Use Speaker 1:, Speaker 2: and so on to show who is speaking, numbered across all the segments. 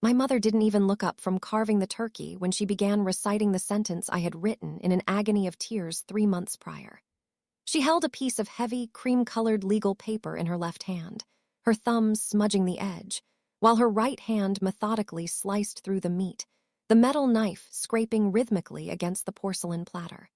Speaker 1: My mother didn't even look up from carving the turkey when she began reciting the sentence I had written in an agony of tears 3 months prior. She held a piece of heavy, cream-colored legal paper in her left hand, her thumbs smudging the edge, while her right hand methodically sliced through the meat, the metal knife scraping rhythmically against the porcelain platter.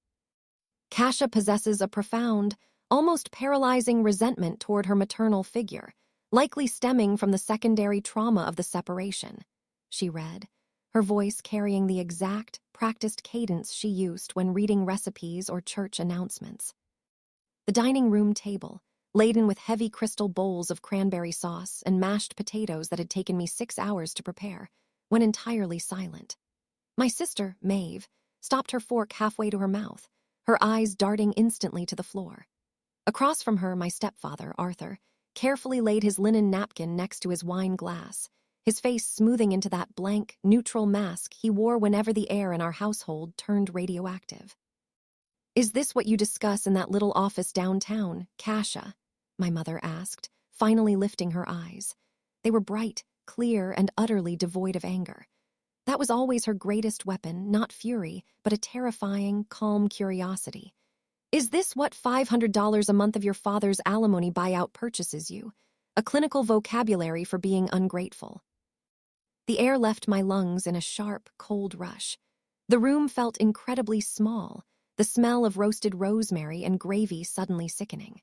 Speaker 1: Kasia possesses a profound, almost paralyzing resentment toward her maternal figure, likely stemming from the secondary trauma of the separation, she read, her voice carrying the exact, practiced cadence she used when reading recipes or church announcements. The dining room table, laden with heavy crystal bowls of cranberry sauce and mashed potatoes that had taken me 6 hours to prepare, went entirely silent. My sister, Maeve, stopped her fork halfway to her mouth, her eyes darting instantly to the floor. Across from her, my stepfather, Arthur, carefully laid his linen napkin next to his wine glass, his face smoothing into that blank, neutral mask he wore whenever the air in our household turned radioactive. "Is this what you discuss in that little office downtown, Kasia?" my mother asked, finally lifting her eyes. They were bright, clear, and utterly devoid of anger. That was always her greatest weapon, not fury, but a terrifying, calm curiosity. "Is this what $500 a month of your father's alimony buyout purchases you? A clinical vocabulary for being ungrateful?" The air left my lungs in a sharp, cold rush. The room felt incredibly small, the smell of roasted rosemary and gravy suddenly sickening.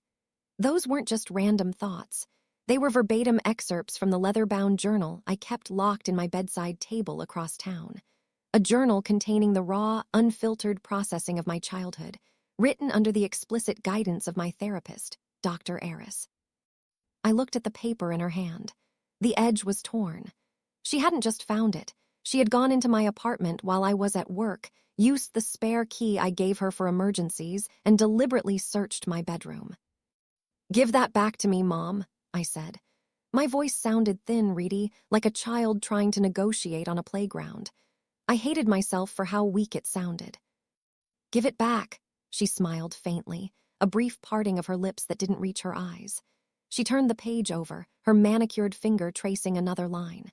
Speaker 1: Those weren't just random thoughts. They were verbatim excerpts from the leather-bound journal I kept locked in my bedside table across town. A journal containing the raw, unfiltered processing of my childhood, written under the explicit guidance of my therapist, Dr. Eris. I looked at the paper in her hand. The edge was torn. She hadn't just found it. She had gone into my apartment while I was at work, used the spare key I gave her for emergencies, and deliberately searched my bedroom. "Give that back to me, Mom," I said. My voice sounded thin, Reedy, like a child trying to negotiate on a playground. I hated myself for how weak it sounded. "Give it back," she smiled faintly, a brief parting of her lips that didn't reach her eyes. She turned the page over, her manicured finger tracing another line.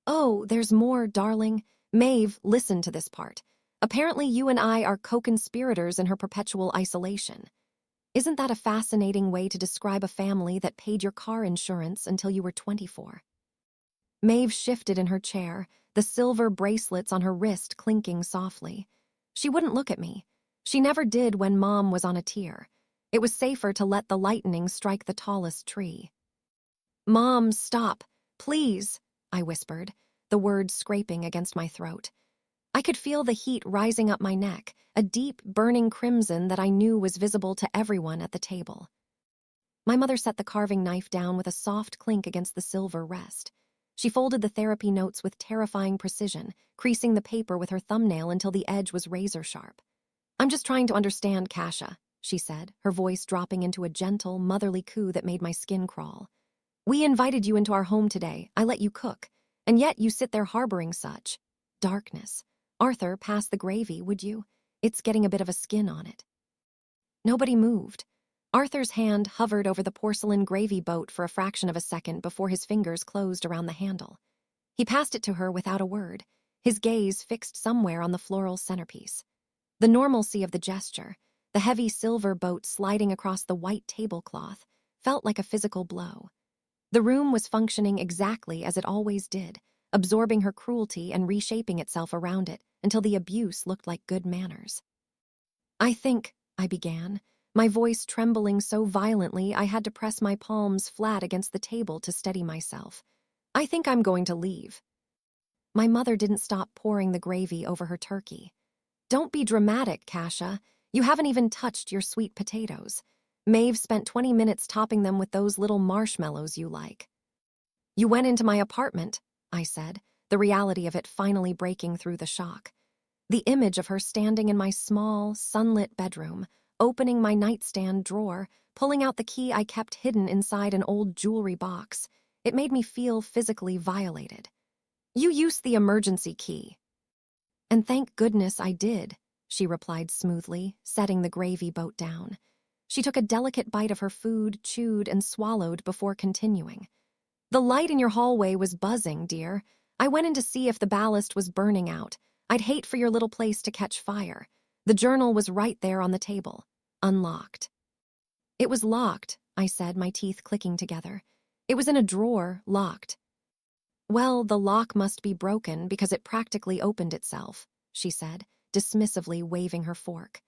Speaker 1: "Oh, there's more, darling. Maeve, listen to this part. Apparently you and I are co-conspirators in her perpetual isolation. Isn't that a fascinating way to describe a family that paid your car insurance until you were 24? Maeve shifted in her chair, the silver bracelets on her wrist clinking softly. She wouldn't look at me. She never did when Mom was on a tear. It was safer to let the lightning strike the tallest tree. "Mom, stop. Please," I whispered, the words scraping against my throat. I could feel the heat rising up my neck, a deep, burning crimson that I knew was visible to everyone at the table. My mother set the carving knife down with a soft clink against the silver rest. She folded the therapy notes with terrifying precision, creasing the paper with her thumbnail until the edge was razor-sharp. "I'm just trying to understand, Kasia," she said, her voice dropping into a gentle, motherly coo that made my skin crawl. "We invited you into our home today. I let you cook. And yet you sit there harboring such darkness. Arthur, pass the gravy, would you? It's getting a bit of a skin on it." Nobody moved. Arthur's hand hovered over the porcelain gravy boat for a fraction of a second before his fingers closed around the handle. He passed it to her without a word, his gaze fixed somewhere on the floral centerpiece. The normalcy of the gesture, the heavy silver boat sliding across the white tablecloth, felt like a physical blow. The room was functioning exactly as it always did, absorbing her cruelty and reshaping itself around it until the abuse looked like good manners. "I think," I began, my voice trembling so violently I had to press my palms flat against the table to steady myself. "I think I'm going to leave." My mother didn't stop pouring the gravy over her turkey. "Don't be dramatic, Kasia. You haven't even touched your sweet potatoes. Maeve spent 20 minutes topping them with those little marshmallows you like." "You went into my apartment," I said, the reality of it finally breaking through the shock. The image of her standing in my small, sunlit bedroom, opening my nightstand drawer, pulling out the key I kept hidden inside an old jewelry box, it made me feel physically violated. "You used the emergency key." "And thank goodness I did," she replied smoothly, setting the gravy boat down. She took a delicate bite of her food, chewed and swallowed before continuing. "The light in your hallway was buzzing, dear. I went in to see if the ballast was burning out. I'd hate for your little place to catch fire. The journal was right there on the table, unlocked. It was locked, I said, my teeth clicking together. It was in a drawer, locked. Well, the lock must be broken because it practically opened itself, she said, dismissively waving her fork.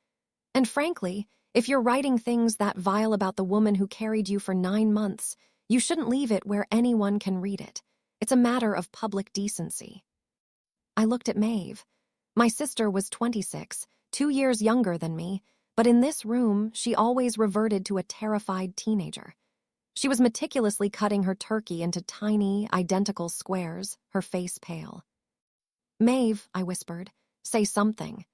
Speaker 1: And frankly, if you're writing things that vile about the woman who carried you for 9 months, you shouldn't leave it where anyone can read it. It's a matter of public decency. I looked at Maeve. My sister was 26, 2 years younger than me, but in this room, she always reverted to a terrified teenager. She was meticulously cutting her turkey into tiny, identical squares, her face pale. Maeve, I whispered, say something.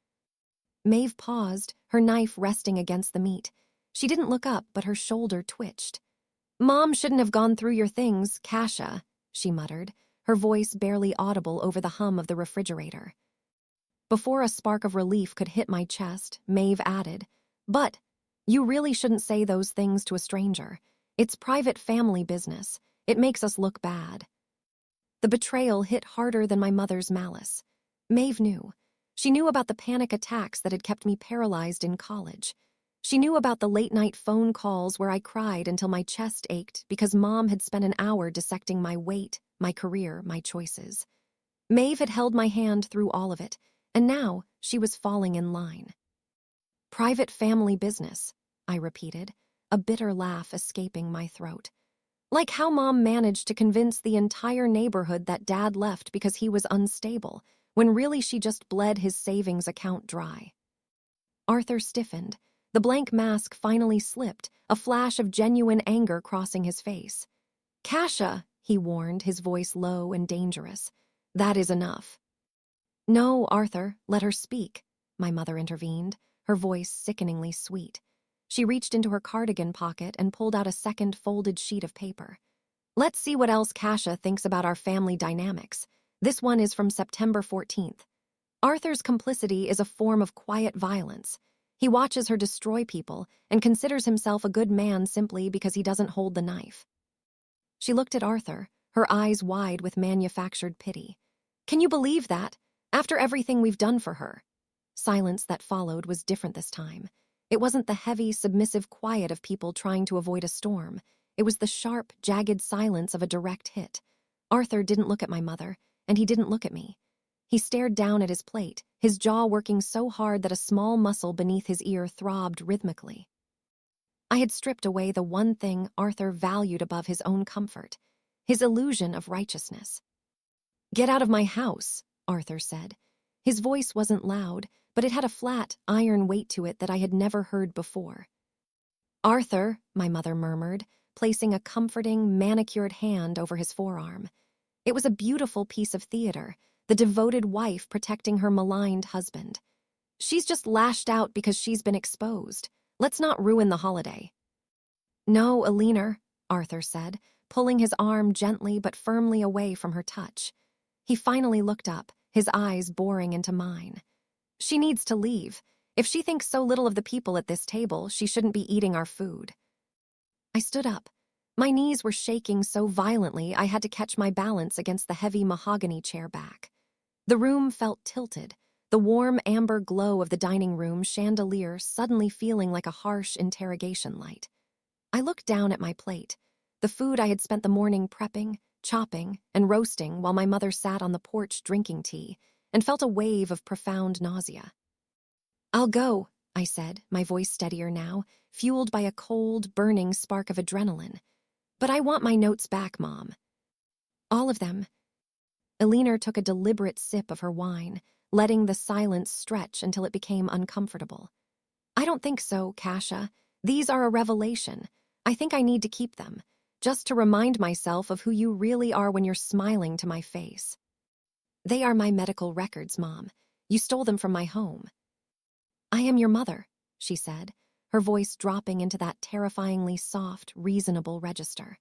Speaker 1: Maeve paused, her knife resting against the meat. She didn't look up, but her shoulder twitched. Mom shouldn't have gone through your things, Kasia, she muttered, her voice barely audible over the hum of the refrigerator. Before a spark of relief could hit my chest, Maeve added, but you really shouldn't say those things to a stranger. It's private family business. It makes us look bad. The betrayal hit harder than my mother's malice. Maeve knew. She knew about the panic attacks that had kept me paralyzed in college. She knew about the late-night phone calls where I cried until my chest ached because Mom had spent an hour dissecting my weight, my career, my choices. Maeve had held my hand through all of it, and now she was falling in line. Private family business, I repeated, a bitter laugh escaping my throat. Like how Mom managed to convince the entire neighborhood that Dad left because he was unstable, when really she just bled his savings account dry. Arthur stiffened. The blank mask finally slipped, a flash of genuine anger crossing his face. Kasia, he warned, his voice low and dangerous. That is enough. No, Arthur, let her speak, my mother intervened, her voice sickeningly sweet. She reached into her cardigan pocket and pulled out a second folded sheet of paper. Let's see what else Kasia thinks about our family dynamics. This one is from September 14th. Arthur's complicity is a form of quiet violence. He watches her destroy people and considers himself a good man simply because he doesn't hold the knife. She looked at Arthur, her eyes wide with manufactured pity. Can you believe that? After everything we've done for her. Silence that followed was different this time. It wasn't the heavy, submissive quiet of people trying to avoid a storm. It was the sharp, jagged silence of a direct hit. Arthur didn't look at my mother, and he didn't look at me. He stared down at his plate, his jaw working so hard that a small muscle beneath his ear throbbed rhythmically. I had stripped away the one thing Arthur valued above his own comfort, his illusion of righteousness. Get out of my house, Arthur said. His voice wasn't loud, but it had a flat, iron weight to it that I had never heard before. Arthur, my mother murmured, placing a comforting, manicured hand over his forearm. It was a beautiful piece of theater, the devoted wife protecting her maligned husband. She's just lashed out because she's been exposed. Let's not ruin the holiday. No, Alina, Arthur said, pulling his arm gently but firmly away from her touch. He finally looked up, his eyes boring into mine. She needs to leave. If she thinks so little of the people at this table, she shouldn't be eating our food. I stood up. My knees were shaking so violently I had to catch my balance against the heavy mahogany chair back. The room felt tilted, the warm amber glow of the dining room chandelier suddenly feeling like a harsh interrogation light. I looked down at my plate, the food I had spent the morning prepping, chopping, and roasting while my mother sat on the porch drinking tea, and felt a wave of profound nausea. I'll go, I said, my voice steadier now, fueled by a cold, burning spark of adrenaline. But I want my notes back, Mom. All of them. Alina took a deliberate sip of her wine, letting the silence stretch until it became uncomfortable. I don't think so, Kasia. These are a revelation. I think I need to keep them, just to remind myself of who you really are when you're smiling to my face. They are my medical records, Mom. You stole them from my home. I am your mother, she said, her voice dropping into that terrifyingly soft, reasonable register.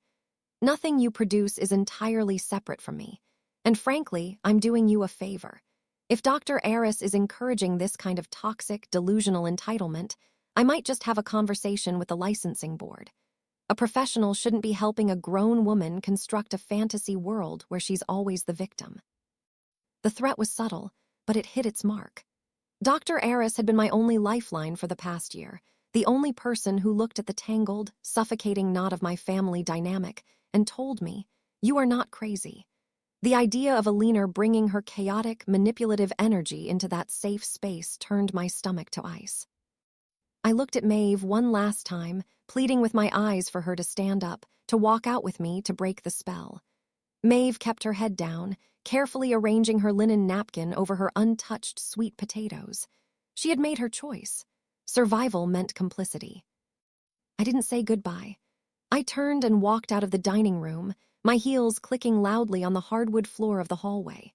Speaker 1: Nothing you produce is entirely separate from me, and frankly, I'm doing you a favor. If Dr. Aris is encouraging this kind of toxic, delusional entitlement, I might just have a conversation with the licensing board. A professional shouldn't be helping a grown woman construct a fantasy world where she's always the victim. The threat was subtle, but it hit its mark. Dr. Eris had been my only lifeline for the past year, the only person who looked at the tangled, suffocating knot of my family dynamic and told me, "You are not crazy." The idea of Alina bringing her chaotic, manipulative energy into that safe space turned my stomach to ice. I looked at Maeve one last time, pleading with my eyes for her to stand up, to walk out with me to break the spell. Maeve kept her head down, carefully arranging her linen napkin over her untouched sweet potatoes. She had made her choice. Survival meant complicity. I didn't say goodbye. I turned and walked out of the dining room, my heels clicking loudly on the hardwood floor of the hallway.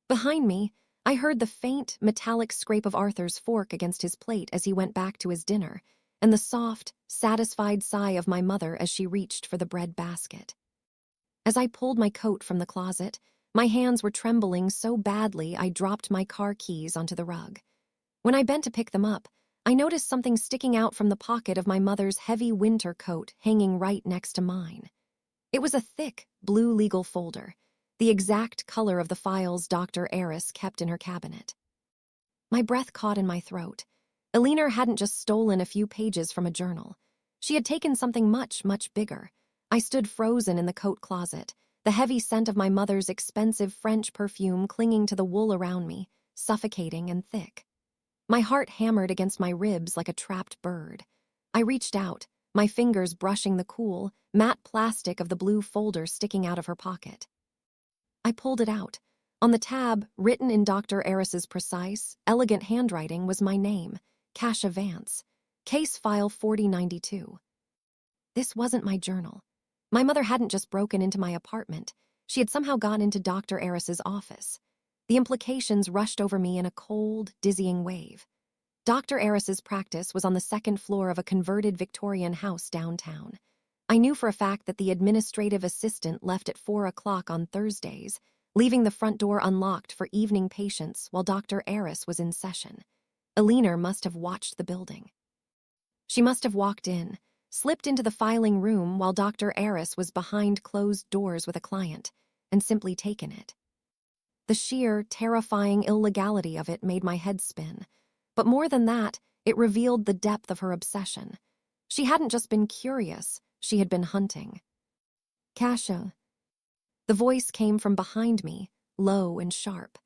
Speaker 1: Behind me, I heard the faint, metallic scrape of Arthur's fork against his plate as he went back to his dinner, and the soft, satisfied sigh of my mother as she reached for the bread basket. As I pulled my coat from the closet, my hands were trembling so badly I dropped my car keys onto the rug. When I bent to pick them up, I noticed something sticking out from the pocket of my mother's heavy winter coat hanging right next to mine. It was a thick, blue legal folder, the exact color of the files Dr. Eris kept in her cabinet. My breath caught in my throat. Alina hadn't just stolen a few pages from a journal. She had taken something much, much bigger. I stood frozen in the coat closet, the heavy scent of my mother's expensive French perfume clinging to the wool around me, suffocating and thick. My heart hammered against my ribs like a trapped bird. I reached out, my fingers brushing the cool, matte plastic of the blue folder sticking out of her pocket. I pulled it out. On the tab, written in Dr. Eris's precise, elegant handwriting, was my name, Kasia Vance, Case File 4092. This wasn't my journal. My mother hadn't just broken into my apartment. She had somehow gone into Dr. Eris's office. The implications rushed over me in a cold, dizzying wave. Dr. Eris's practice was on the second floor of a converted Victorian house downtown. I knew for a fact that the administrative assistant left at 4 o'clock on Thursdays, leaving the front door unlocked for evening patients while Dr. Eris was in session. Alina must have watched the building. She must have walked in, slipped into the filing room while Dr. Eris was behind closed doors with a client, and simply taken it. The sheer, terrifying illegality of it made my head spin. But more than that, it revealed the depth of her obsession. She hadn't just been curious, she had been hunting. Kasia. The voice came from behind me, low and sharp.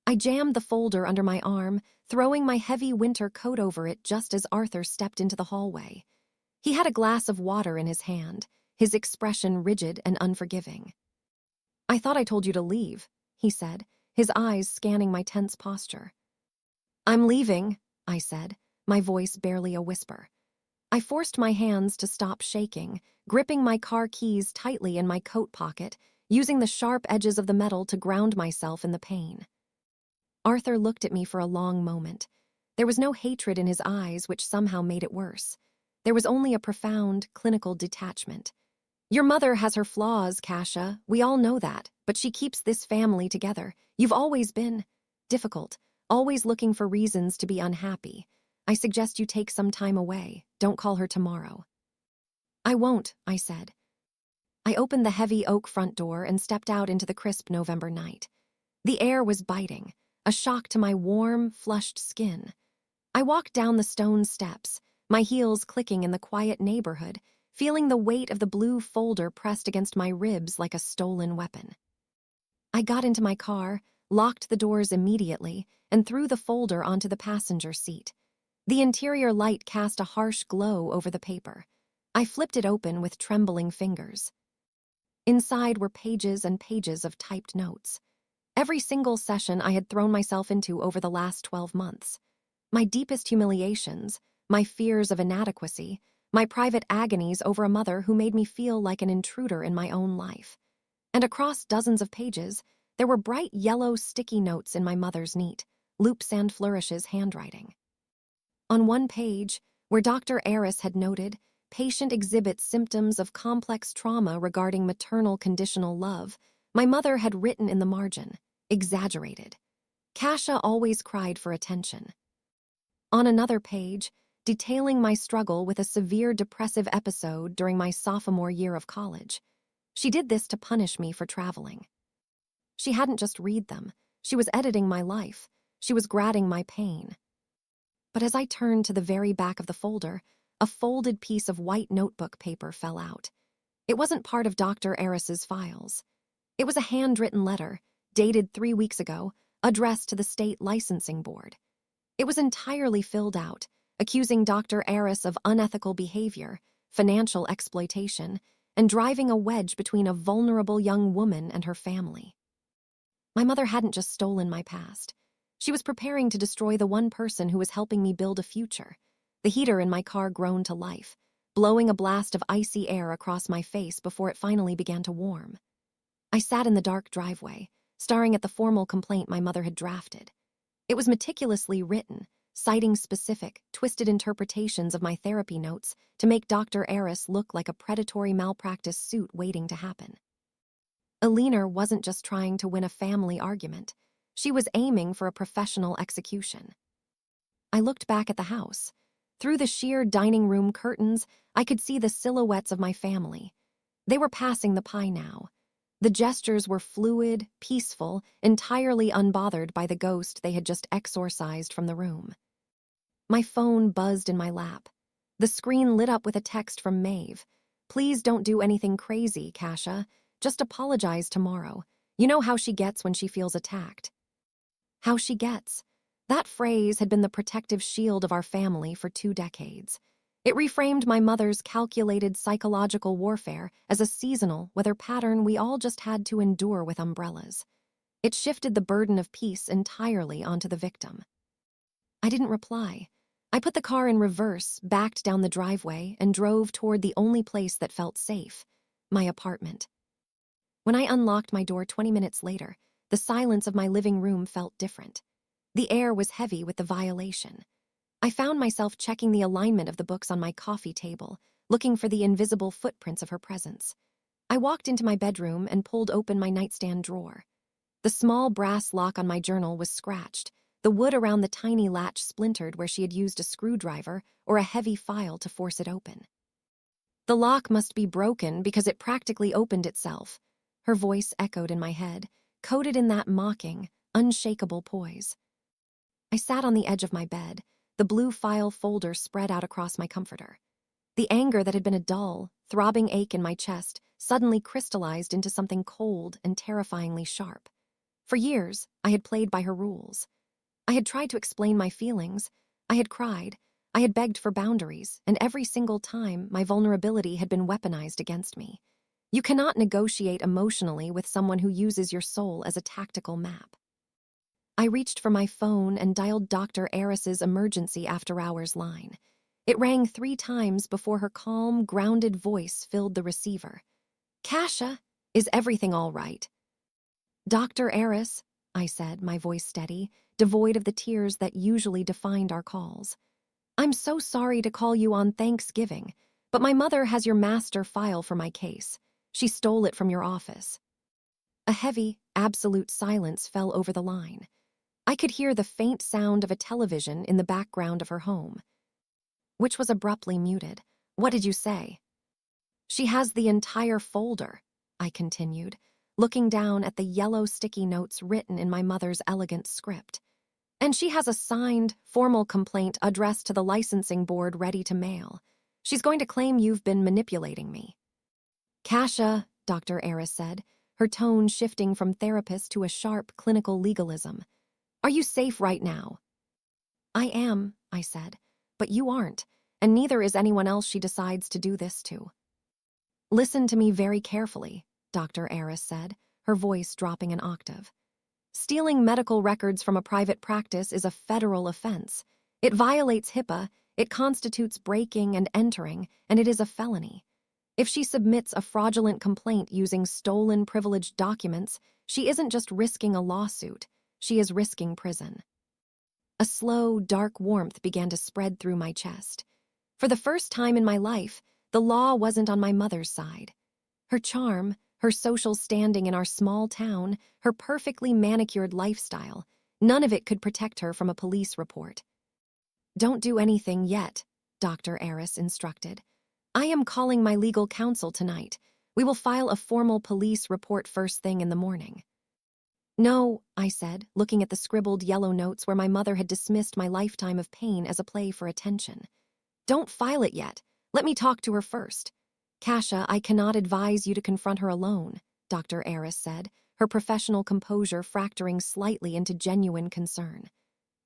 Speaker 1: I jammed the folder under my arm, throwing my heavy winter coat over it just as Arthur stepped into the hallway. He had a glass of water in his hand, his expression rigid and unforgiving. "I thought I told you to leave," he said, his eyes scanning my tense posture. "I'm leaving," I said, my voice barely a whisper. I forced my hands to stop shaking, gripping my car keys tightly in my coat pocket, using the sharp edges of the metal to ground myself in the pain. Arthur looked at me for a long moment. There was no hatred in his eyes, which somehow made it worse. There was only a profound, clinical detachment. "Your mother has her flaws, Kasia. We all know that, but she keeps this family together. You've always been difficult, always looking for reasons to be unhappy. I suggest you take some time away. Don't call her tomorrow." "I won't," I said. I opened the heavy oak front door and stepped out into the crisp November night. The air was biting, a shock to my warm, flushed skin. I walked down the stone steps, my heels clicking in the quiet neighborhood, feeling the weight of the blue folder pressed against my ribs like a stolen weapon. I got into my car, locked the doors immediately, and threw the folder onto the passenger seat. The interior light cast a harsh glow over the paper. I flipped it open with trembling fingers. Inside were pages and pages of typed notes. Every single session I had thrown myself into over the last 12 months. My deepest humiliations, my fears of inadequacy, my private agonies over a mother who made me feel like an intruder in my own life. And across dozens of pages, there were bright yellow sticky notes in my mother's neat, loops and flourishes handwriting. On one page, where Dr. Eris had noted, "Patient exhibits symptoms of complex trauma regarding maternal conditional love," my mother had written in the margin, "Exaggerated. Kasia always cried for attention." On another page, detailing my struggle with a severe depressive episode during my sophomore year of college. She did this to punish me for traveling. She hadn't just read them. She was editing my life. She was grading my pain. But as I turned to the very back of the folder, a folded piece of white notebook paper fell out. It wasn't part of Dr. Eris's files. It was a handwritten letter, dated 3 weeks ago, addressed to the state licensing board. It was entirely filled out, accusing Dr. Eris of unethical behavior, financial exploitation, and driving a wedge between a vulnerable young woman and her family. My mother hadn't just stolen my past. She was preparing to destroy the one person who was helping me build a future. The heater in my car groaned to life, blowing a blast of icy air across my face before it finally began to warm. I sat in the dark driveway, staring at the formal complaint my mother had drafted. It was meticulously written, citing specific, twisted interpretations of my therapy notes to make Dr. Eris look like a predatory malpractice suit waiting to happen. Alina wasn't just trying to win a family argument. She was aiming for a professional execution. I looked back at the house. Through the sheer dining room curtains, I could see the silhouettes of my family. They were passing the pie now. The gestures were fluid, peaceful, entirely unbothered by the ghost they had just exorcised from the room. My phone buzzed in my lap. The screen lit up with a text from Maeve. "Please don't do anything crazy, Kasia. Just apologize tomorrow. You know how she gets when she feels attacked." How she gets. That phrase had been the protective shield of our family for 2 decades. It reframed my mother's calculated psychological warfare as a seasonal weather pattern we all just had to endure with umbrellas. It shifted the burden of peace entirely onto the victim. I didn't reply. I put the car in reverse, backed down the driveway, and drove toward the only place that felt safe, my apartment. When I unlocked my door 20 minutes later, the silence of my living room felt different. The air was heavy with the violation. I found myself checking the alignment of the books on my coffee table, looking for the invisible footprints of her presence. I walked into my bedroom and pulled open my nightstand drawer. The small brass lock on my journal was scratched, the wood around the tiny latch splintered where she had used a screwdriver or a heavy file to force it open. The lock must be broken because it practically opened itself. Her voice echoed in my head, coated in that mocking, unshakable poise. I sat on the edge of my bed, the blue file folder spread out across my comforter. The anger that had been a dull, throbbing ache in my chest suddenly crystallized into something cold and terrifyingly sharp. For years, I had played by her rules. I had tried to explain my feelings. I had cried. I had begged for boundaries, and every single time, my vulnerability had been weaponized against me. You cannot negotiate emotionally with someone who uses your soul as a tactical map. I reached for my phone and dialed Dr. Eris's emergency after-hours line. It rang 3 times before her calm, grounded voice filled the receiver. "Kasia, is everything all right?" "Dr. Eris," I said, my voice steady, devoid of the tears that usually defined our calls. "I'm so sorry to call you on Thanksgiving, but my mother has your master file for my case. She stole it from your office." A heavy, absolute silence fell over the line. I could hear the faint sound of a television in the background of her home, which was abruptly muted. "What did you say?" "She has the entire folder," I continued, looking down at the yellow sticky notes written in my mother's elegant script. "And she has a signed, formal complaint addressed to the licensing board ready to mail. She's going to claim you've been manipulating me." "Kasia," Dr. Eris said, her tone shifting from therapist to a sharp clinical legalism. "Are you safe right now?" "I am," I said, "but you aren't, and neither is anyone else she decides to do this to." "Listen to me very carefully," Dr. Eris said, her voice dropping an octave. "Stealing medical records from a private practice is a federal offense. It violates HIPAA, it constitutes breaking and entering, and it is a felony. If she submits a fraudulent complaint using stolen privileged documents, she isn't just risking a lawsuit, she is risking prison." A slow, dark warmth began to spread through my chest. For the first time in my life, the law wasn't on my mother's side. Her charm, her social standing in our small town, her perfectly manicured lifestyle, none of it could protect her from a police report. "Don't do anything yet," Dr. Eris instructed. "I am calling my legal counsel tonight. We will file a formal police report first thing in the morning." No, I said, looking at the scribbled yellow notes where my mother had dismissed my lifetime of pain as a play for attention. Don't file it yet. Let me talk to her first. Kasia, I cannot advise you to confront her alone, Dr. Aris said, her professional composure fracturing slightly into genuine concern.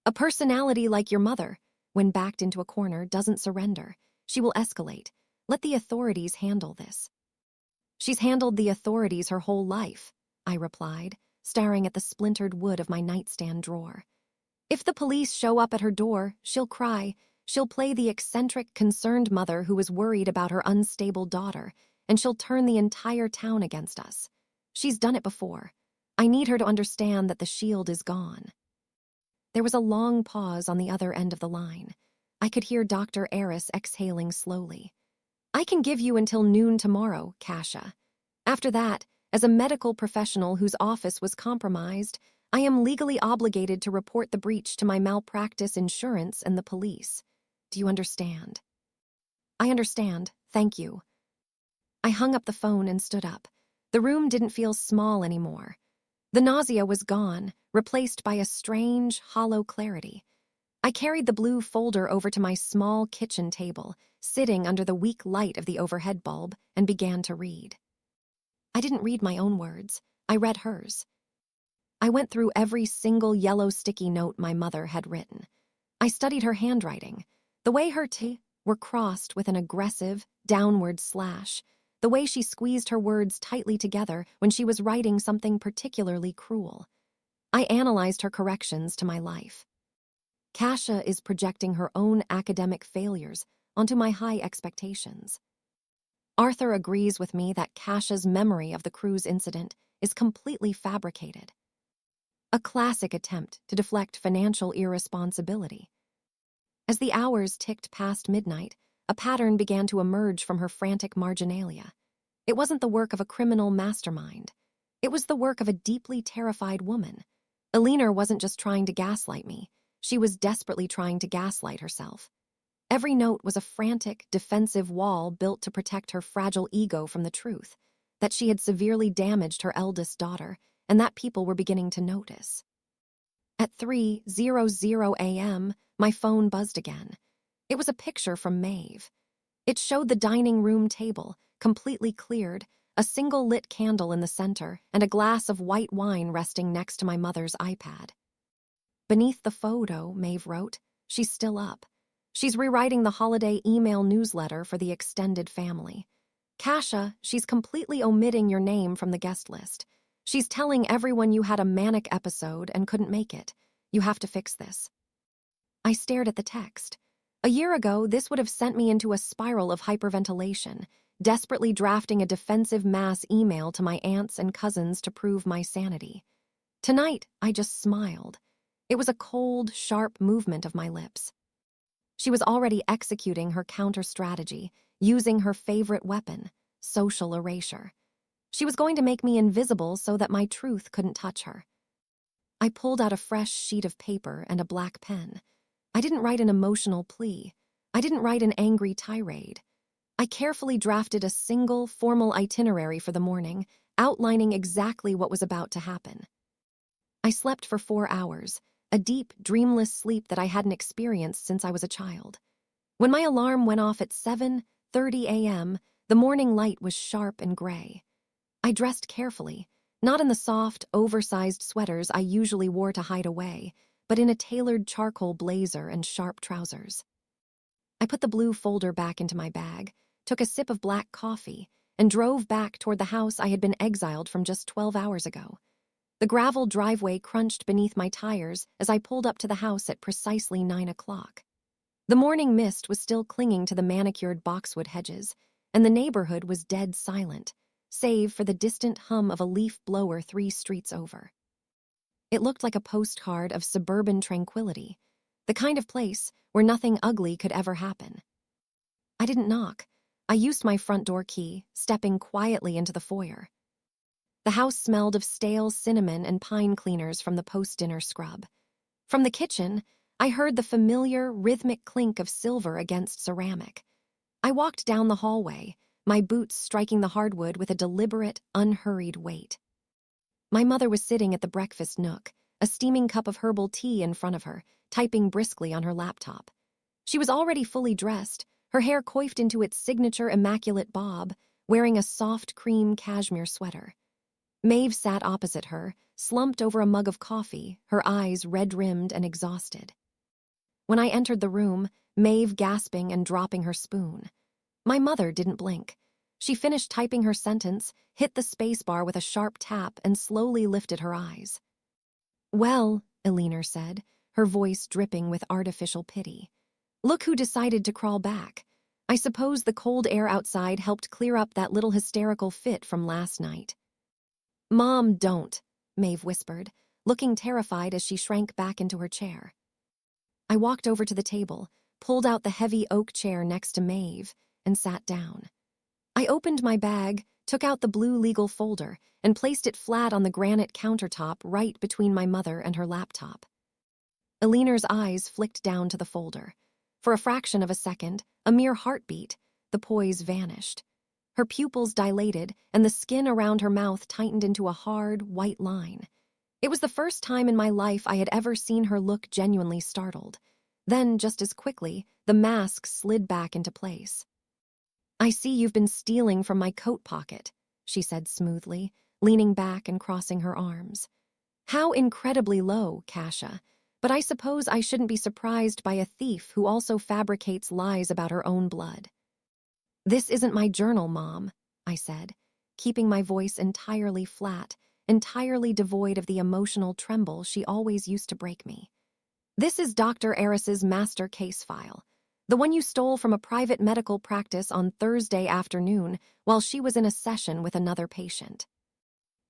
Speaker 1: A personality like your mother, when backed into a corner, doesn't surrender. She will escalate. Let the authorities handle this. She's handled the authorities her whole life, I replied, staring at the splintered wood of my nightstand drawer. If the police show up at her door, she'll cry. She'll play the eccentric, concerned mother who is worried about her unstable daughter, and she'll turn the entire town against us. She's done it before. I need her to understand that the shield is gone. There was a long pause on the other end of the line. I could hear Dr. Aris exhaling slowly. I can give you until noon tomorrow, Kasia. After that, as a medical professional whose office was compromised, I am legally obligated to report the breach to my malpractice insurance and the police. Do you understand? I understand, thank you. I hung up the phone and stood up. The room didn't feel small anymore. The nausea was gone, replaced by a strange, hollow clarity. I carried the blue folder over to my small kitchen table, sitting under the weak light of the overhead bulb, and began to read. I didn't read my own words. I read hers. I went through every single yellow sticky note my mother had written. I studied her handwriting, the way her T were crossed with an aggressive, downward slash, the way she squeezed her words tightly together when she was writing something particularly cruel. I analyzed her corrections to my life. Kasia is projecting her own academic failures onto my high expectations. Arthur agrees with me that Kasia's memory of the cruise incident is completely fabricated. A classic attempt to deflect financial irresponsibility. As the hours ticked past midnight, a pattern began to emerge from her frantic marginalia. It wasn't the work of a criminal mastermind. It was the work of a deeply terrified woman. Alina wasn't just trying to gaslight me. She was desperately trying to gaslight herself. Every note was a frantic, defensive wall built to protect her fragile ego from the truth, that she had severely damaged her eldest daughter, and that people were beginning to notice. At 3:00 a.m., my phone buzzed again. It was a picture from Maeve. It showed the dining room table, completely cleared, a single lit candle in the center, and a glass of white wine resting next to my mother's iPad. Beneath the photo, Maeve wrote, she's still up. She's rewriting the holiday email newsletter for the extended family. Kasia, she's completely omitting your name from the guest list. She's telling everyone you had a manic episode and couldn't make it. You have to fix this. I stared at the text. A year ago, this would have sent me into a spiral of hyperventilation, desperately drafting a defensive mass email to my aunts and cousins to prove my sanity. Tonight, I just smiled. It was a cold, sharp movement of my lips. She was already executing her counter-strategy, using her favorite weapon, social erasure. She was going to make me invisible so that my truth couldn't touch her. I pulled out a fresh sheet of paper and a black pen. I didn't write an emotional plea. I didn't write an angry tirade. I carefully drafted a single, formal itinerary for the morning, outlining exactly what was about to happen. I slept for 4 hours, a deep, dreamless sleep that I hadn't experienced since I was a child. When my alarm went off at 7:30 a.m., the morning light was sharp and gray. I dressed carefully, not in the soft, oversized sweaters I usually wore to hide away, but in a tailored charcoal blazer and sharp trousers. I put the blue folder back into my bag, took a sip of black coffee, and drove back toward the house I had been exiled from just 12 hours ago. The gravel driveway crunched beneath my tires as I pulled up to the house at precisely 9 o'clock. The morning mist was still clinging to the manicured boxwood hedges, and the neighborhood was dead silent, save for the distant hum of a leaf blower 3 streets over. It looked like a postcard of suburban tranquility, the kind of place where nothing ugly could ever happen. I didn't knock. I used my front door key, stepping quietly into the foyer. The house smelled of stale cinnamon and pine cleaners from the post-dinner scrub. From the kitchen, I heard the familiar, rhythmic clink of silver against ceramic. I walked down the hallway, my boots striking the hardwood with a deliberate, unhurried weight. My mother was sitting at the breakfast nook, a steaming cup of herbal tea in front of her, typing briskly on her laptop. She was already fully dressed, her hair coiffed into its signature immaculate bob, wearing a soft cream cashmere sweater. Maeve sat opposite her, slumped over a mug of coffee, her eyes red-rimmed and exhausted. When I entered the room, Maeve gasping and dropping her spoon. My mother didn't blink. She finished typing her sentence, hit the spacebar with a sharp tap, and slowly lifted her eyes. "Well," Eleanor said, her voice dripping with artificial pity. "Look who decided to crawl back. I suppose the cold air outside helped clear up that little hysterical fit from last night." "Mom, don't," Maeve whispered, looking terrified as she shrank back into her chair. I walked over to the table, pulled out the heavy oak chair next to Maeve, and sat down. I opened my bag, took out the blue legal folder, and placed it flat on the granite countertop right between my mother and her laptop. Eleanor's eyes flicked down to the folder. For a fraction of a second, a mere heartbeat, the poise vanished. Her pupils dilated, and the skin around her mouth tightened into a hard, white line. It was the first time in my life I had ever seen her look genuinely startled. Then, just as quickly, the mask slid back into place. "I see you've been stealing from my coat pocket," she said smoothly, leaning back and crossing her arms. "How incredibly low, Kasia. But I suppose I shouldn't be surprised by a thief who also fabricates lies about her own blood." "This isn't my journal, Mom," I said, keeping my voice entirely flat, entirely devoid of the emotional tremble she always used to break me. "This is Dr. Eris's master case file, the one you stole from a private medical practice on Thursday afternoon while she was in a session with another patient."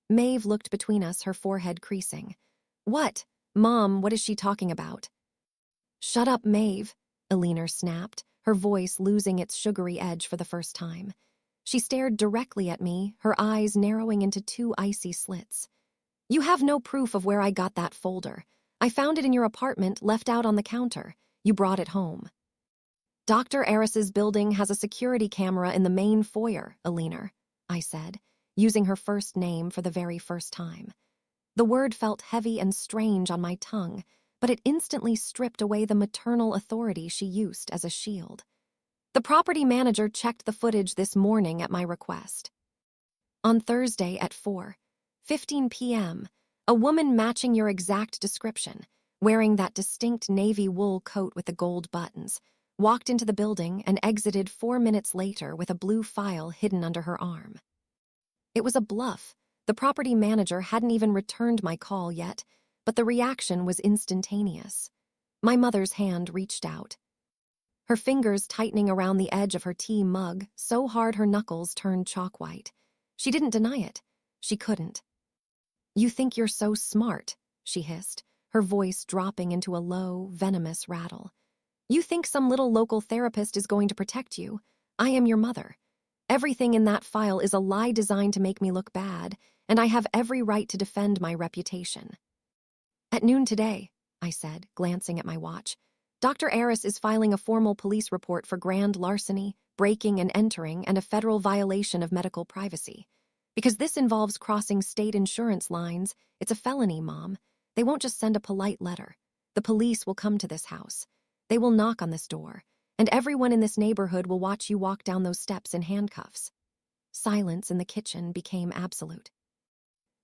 Speaker 1: Maeve looked between us, her forehead creasing. "What? Mom, what is she talking about?" "Shut up, Maeve," Eleanor snapped, her voice losing its sugary edge for the first time. She stared directly at me, her eyes narrowing into two icy slits. "You have no proof of where I got that folder. I found it in your apartment, left out on the counter. You brought it home." "Dr. Eris's building has a security camera in the main foyer, Eleanor," I said, using her first name for the very first time. The word felt heavy and strange on my tongue, but it instantly stripped away the maternal authority she used as a shield. "The property manager checked the footage this morning at my request. On Thursday at 4:15 p.m., a woman matching your exact description, wearing that distinct navy wool coat with the gold buttons, walked into the building and exited 4 minutes later with a blue file hidden under her arm." It was a bluff. The property manager hadn't even returned my call yet, but the reaction was instantaneous. My mother's hand reached out, her fingers tightening around the edge of her tea mug so hard her knuckles turned chalk white. She didn't deny it. She couldn't. "You think you're so smart," she hissed, her voice dropping into a low, venomous rattle. "You think some little local therapist is going to protect you. I am your mother. Everything in that file is a lie designed to make me look bad, and I have every right to defend my reputation." "At noon today," I said, glancing at my watch, "Dr. Eris is filing a formal police report for grand larceny, breaking and entering, and a federal violation of medical privacy. Because this involves crossing state insurance lines, it's a felony, Mom. They won't just send a polite letter. The police will come to this house. They will knock on this door, and everyone in this neighborhood will watch you walk down those steps in handcuffs." Silence in the kitchen became absolute.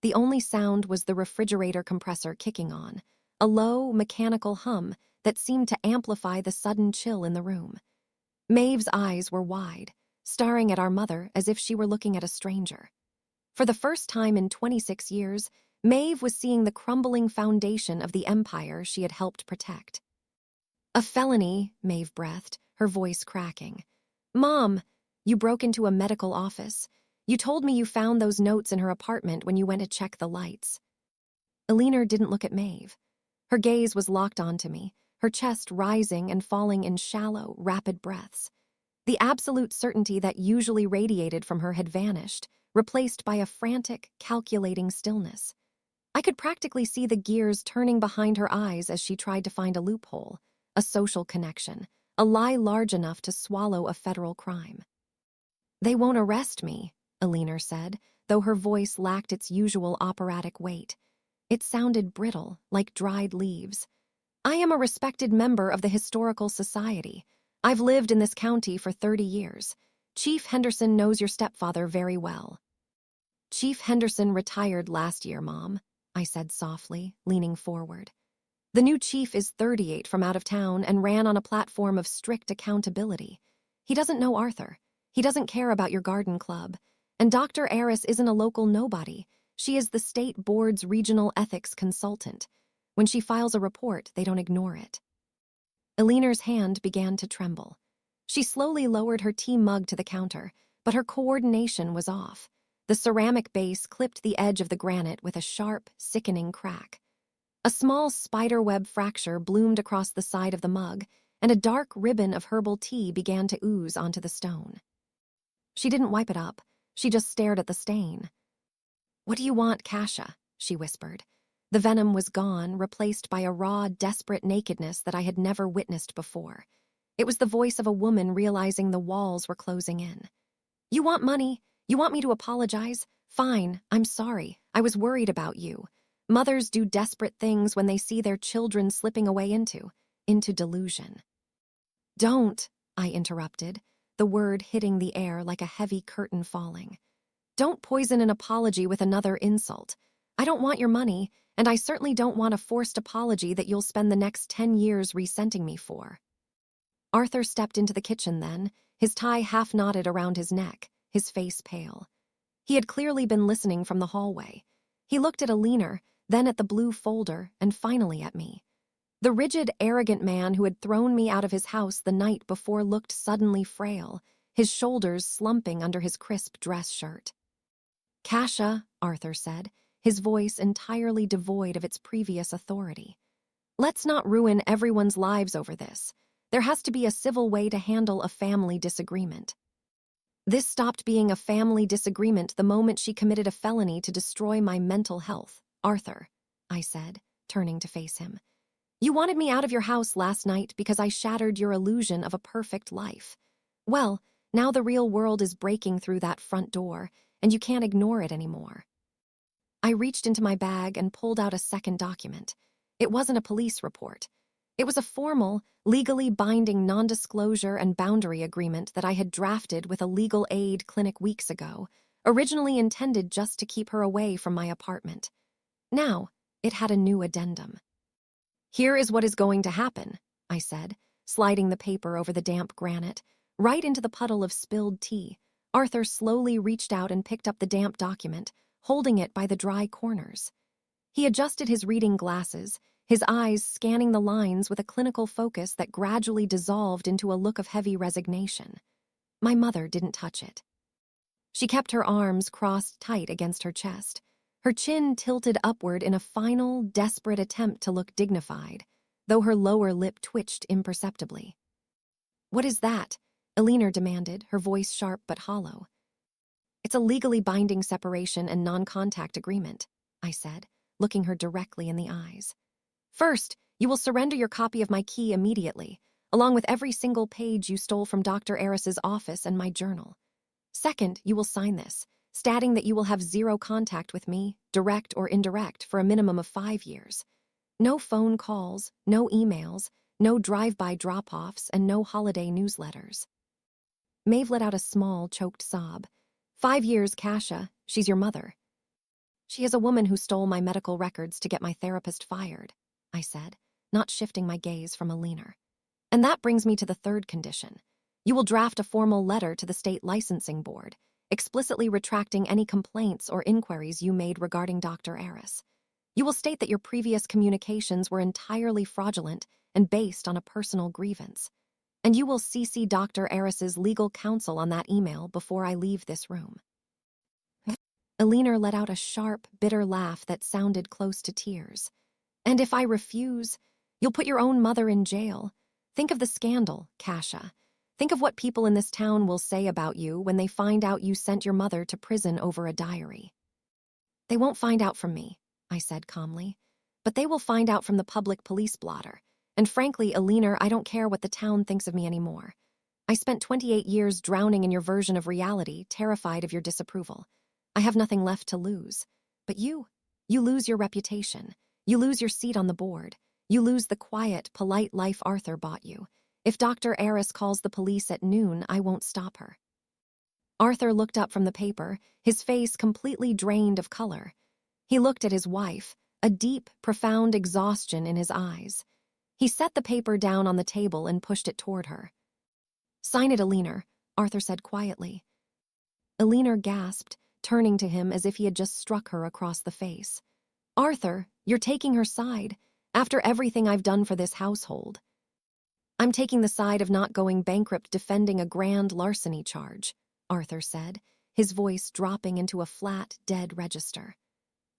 Speaker 1: The only sound was the refrigerator compressor kicking on, a low, mechanical hum that seemed to amplify the sudden chill in the room. Maeve's eyes were wide, staring at our mother as if she were looking at a stranger. For the first time in 26 years, Maeve was seeing the crumbling foundation of the empire she had helped protect. "A felony," Maeve breathed, her voice cracking. "Mom, you broke into a medical office. You told me you found those notes in her apartment when you went to check the lights." Eleanor didn't look at Maeve. Her gaze was locked onto me, her chest rising and falling in shallow, rapid breaths. The absolute certainty that usually radiated from her had vanished, replaced by a frantic, calculating stillness. I could practically see the gears turning behind her eyes as she tried to find a loophole, a social connection, a lie large enough to swallow a federal crime. "They won't arrest me," Eleanor said, though her voice lacked its usual operatic weight. It sounded brittle, like dried leaves. "I am a respected member of the Historical Society. I've lived in this county for 30 years. Chief Henderson knows your stepfather very well." "Chief Henderson retired last year, Mom," I said softly, leaning forward. "The new chief is 38 from out of town and ran on a platform of strict accountability. He doesn't know Arthur. He doesn't care about your garden club. And Dr. Aris isn't a local nobody. She is the state board's regional ethics consultant. When she files a report, they don't ignore it." Elinor's hand began to tremble. She slowly lowered her tea mug to the counter, but her coordination was off. The ceramic base clipped the edge of the granite with a sharp, sickening crack. A small spiderweb fracture bloomed across the side of the mug, and a dark ribbon of herbal tea began to ooze onto the stone. She didn't wipe it up. She just stared at the stain. "What do you want, Kasia?" she whispered. The venom was gone, replaced by a raw, desperate nakedness that I had never witnessed before. It was the voice of a woman realizing the walls were closing in. "You want money? You want me to apologize? Fine, I'm sorry. I was worried about you. Mothers do desperate things when they see their children slipping away into delusion." "Don't," I interrupted, the word hitting the air like a heavy curtain falling. "Don't poison an apology with another insult. I don't want your money, and I certainly don't want a forced apology that you'll spend the next 10 years resenting me for." Arthur stepped into the kitchen then, his tie half knotted around his neck, his face pale. He had clearly been listening from the hallway. He looked at Elinor, then at the blue folder, and finally at me. The rigid, arrogant man who had thrown me out of his house the night before looked suddenly frail, his shoulders slumping under his crisp dress shirt. "Kasia," Arthur said, his voice entirely devoid of its previous authority. "Let's not ruin everyone's lives over this. There has to be a civil way to handle a family disagreement." "This stopped being a family disagreement the moment she committed a felony to destroy my mental health, Arthur," I said, turning to face him. "You wanted me out of your house last night because I shattered your illusion of a perfect life. Well, now the real world is breaking through that front door, and you can't ignore it anymore." I reached into my bag and pulled out a second document. It wasn't a police report. It was a formal, legally binding non-disclosure and boundary agreement that I had drafted with a legal aid clinic weeks ago, originally intended just to keep her away from my apartment. Now, it had a new addendum. "Here is what is going to happen," I said, sliding the paper over the damp granite, right into the puddle of spilled tea. Arthur slowly reached out and picked up the damp document, holding it by the dry corners. He adjusted his reading glasses, his eyes scanning the lines with a clinical focus that gradually dissolved into a look of heavy resignation. My mother didn't touch it. She kept her arms crossed tight against her chest, her chin tilted upward in a final, desperate attempt to look dignified, though her lower lip twitched imperceptibly. "What is that?" Elinor demanded, her voice sharp but hollow. "It's a legally binding separation and non-contact agreement," I said, looking her directly in the eyes. "First, you will surrender your copy of my key immediately, along with every single page you stole from Dr. Aris's office and my journal. Second, you will sign this, stating that you will have zero contact with me, direct or indirect, for a minimum of 5 years. No phone calls, no emails, no drive-by drop-offs, and no holiday newsletters." Maeve let out a small, choked sob. 5 years, Kasia. She's your mother." "She is a woman who stole my medical records to get my therapist fired," I said, not shifting my gaze from Elinor. "And that brings me to the third condition. You will draft a formal letter to the state licensing board, explicitly retracting any complaints or inquiries you made regarding Dr. Aris. You will state that your previous communications were entirely fraudulent and based on a personal grievance. And you will CC Dr. Aris's legal counsel on that email before I leave this room." Elinor let out a sharp, bitter laugh that sounded close to tears. "And if I refuse, you'll put your own mother in jail. Think of the scandal, Kasia. Think of what people in this town will say about you when they find out you sent your mother to prison over a diary." "They won't find out from me," I said calmly. "But they will find out from the public police blotter. And frankly, Elinor, I don't care what the town thinks of me anymore. I spent 28 years drowning in your version of reality, terrified of your disapproval. I have nothing left to lose. But you lose your reputation. You lose your seat on the board. You lose the quiet, polite life Arthur bought you. If Dr. Eris calls the police at noon, I won't stop her." Arthur looked up from the paper, his face completely drained of color. He looked at his wife, a deep, profound exhaustion in his eyes. He set the paper down on the table and pushed it toward her. "Sign it, Aliner," Arthur said quietly. Aliner gasped, turning to him as if he had just struck her across the face. "Arthur, you're taking her side, after everything I've done for this household." "I'm taking the side of not going bankrupt defending a grand larceny charge," Arthur said, his voice dropping into a flat, dead register.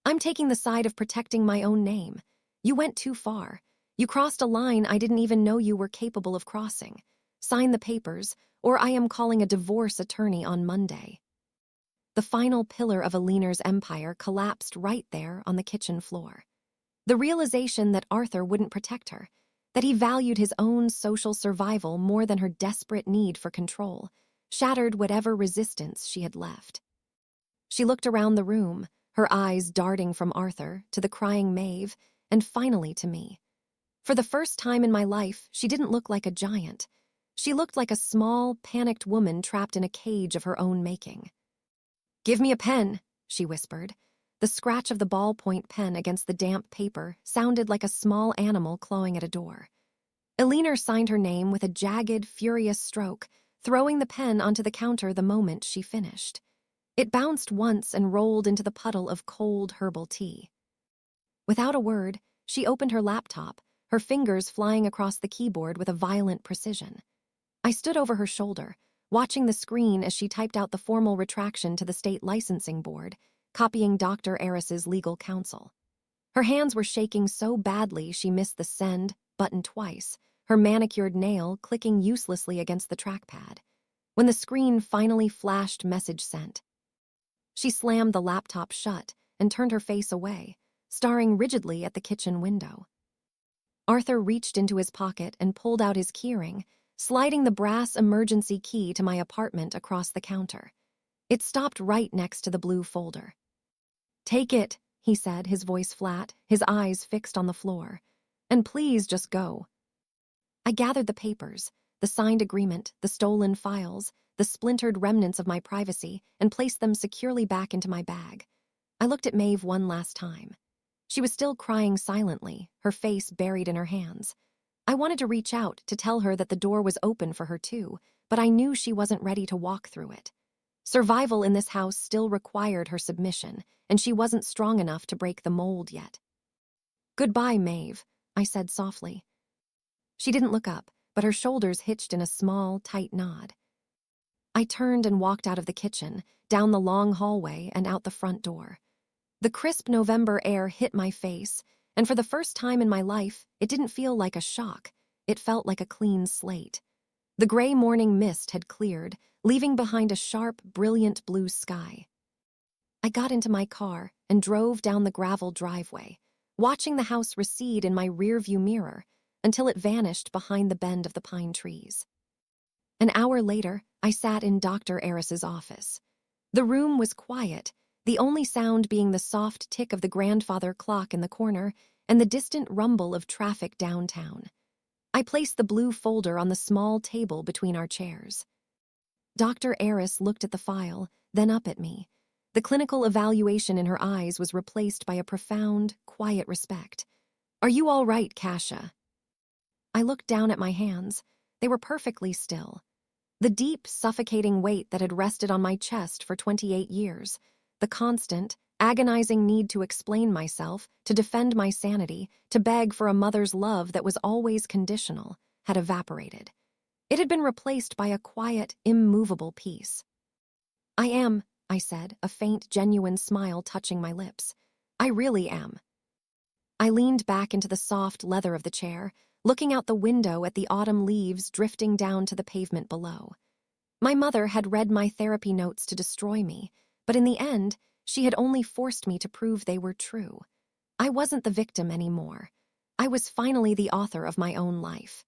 Speaker 1: "I'm taking the side of protecting my own name. You went too far. You crossed a line I didn't even know you were capable of crossing. Sign the papers, or I am calling a divorce attorney on Monday." The final pillar of Aliner's empire collapsed right there on the kitchen floor. The realization that Arthur wouldn't protect her, that he valued his own social survival more than her desperate need for control, shattered whatever resistance she had left. She looked around the room, her eyes darting from Arthur to the crying Maeve, and finally to me. For the first time in my life, she didn't look like a giant. She looked like a small, panicked woman trapped in a cage of her own making. "Give me a pen," she whispered. The scratch of the ballpoint pen against the damp paper sounded like a small animal clawing at a door. Aliner signed her name with a jagged, furious stroke, throwing the pen onto the counter the moment she finished. It bounced once and rolled into the puddle of cold herbal tea. Without a word, she opened her laptop, her fingers flying across the keyboard with a violent precision. I stood over her shoulder, watching the screen as she typed out the formal retraction to the state licensing board, copying Dr. Eris's legal counsel. Her hands were shaking so badly she missed the send button twice, her manicured nail clicking uselessly against the trackpad. When the screen finally flashed message sent, she slammed the laptop shut and turned her face away, staring rigidly at the kitchen window. Arthur reached into his pocket and pulled out his keyring, sliding the brass emergency key to my apartment across the counter. It stopped right next to the blue folder. "Take it," he said, his voice flat, his eyes fixed on the floor. "And please just go." I gathered the papers, the signed agreement, the stolen files, the splintered remnants of my privacy, and placed them securely back into my bag. I looked at Maeve one last time. She was still crying silently, her face buried in her hands. I wanted to reach out to tell her that the door was open for her too, but I knew she wasn't ready to walk through it. Survival in this house still required her submission, and she wasn't strong enough to break the mold yet. "Goodbye, Maeve," I said softly. She didn't look up, but her shoulders hitched in a small, tight nod. I turned and walked out of the kitchen, down the long hallway and out the front door. The crisp November air hit my face, and for the first time in my life, it didn't feel like a shock. It felt like a clean slate. The gray morning mist had cleared, leaving behind a sharp, brilliant blue sky. I got into my car and drove down the gravel driveway, watching the house recede in my rearview mirror until it vanished behind the bend of the pine trees. An hour later, I sat in Dr. Eris's office. The room was quiet, the only sound being the soft tick of the grandfather clock in the corner and the distant rumble of traffic downtown. I placed the blue folder on the small table between our chairs. Dr. Eris looked at the file, then up at me. The clinical evaluation in her eyes was replaced by a profound, quiet respect. "Are you all right, Kasia?" I looked down at my hands. They were perfectly still. The deep, suffocating weight that had rested on my chest for 28 years, the constant, agonizing need to explain myself, to defend my sanity, to beg for a mother's love that was always conditional, had evaporated. It had been replaced by a quiet, immovable peace. "I am," I said, a faint, genuine smile touching my lips. "I really am." I leaned back into the soft leather of the chair, looking out the window at the autumn leaves drifting down to the pavement below. My mother had read my therapy notes to destroy me, but in the end, she had only forced me to prove they were true. I wasn't the victim anymore. I was finally the author of my own life.